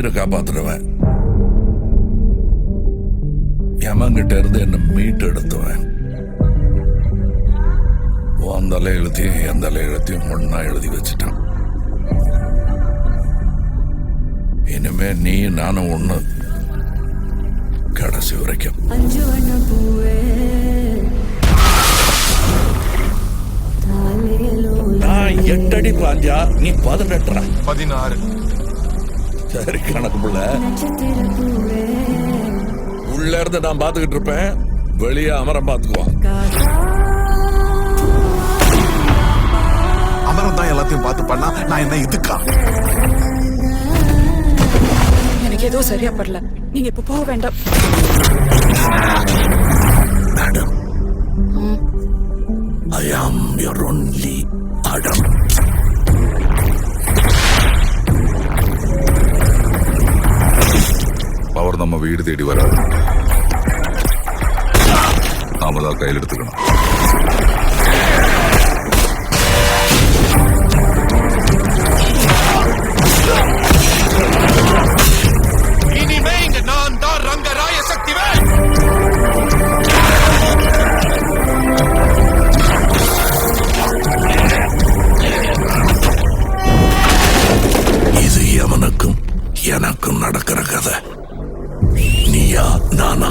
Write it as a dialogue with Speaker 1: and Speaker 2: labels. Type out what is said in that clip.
Speaker 1: உயிரை காப்பாத்துறவன், யமங்கிட்ட இருந்து என்ன மீட்டு எடுத்துவேன். உன் தலை எழுத்தையும் என் தலை எழுத்தையும் ஒன்னா எழுதி வச்சுட்டான். இனிமே நீ நானும் ஒண்ணு, கடைசி வரைக்கும். நான் 8 அடி பாஞ்சா நீ 18,
Speaker 2: 16.
Speaker 1: சரி கணக்கு புள்ள. உள்ள இருந்து நான் பாத்துக்கிட்டு இருப்பேன், வெளியே அமரம் பாத்துக்குவான்.
Speaker 2: அமரம் தான் எல்லாத்தையும் பார்த்து பண்ணா நான் என்ன இதுக்கா?
Speaker 3: எனக்கு ஏதோ சரியா படல, நீங்க இப்ப போக வேண்டாம்.
Speaker 1: Madam, I am your only Adam.
Speaker 4: Power நம்ம வீடு தேடி வராது, நாம தான் கையில் எடுத்துக்கணும்.
Speaker 2: இனிமே இங்க நான் தான் ரங்கராய சக்திவேல்.
Speaker 1: இது எவனுக்கும் எனக்கும் நடக்கிற கதை. நீயா நானா?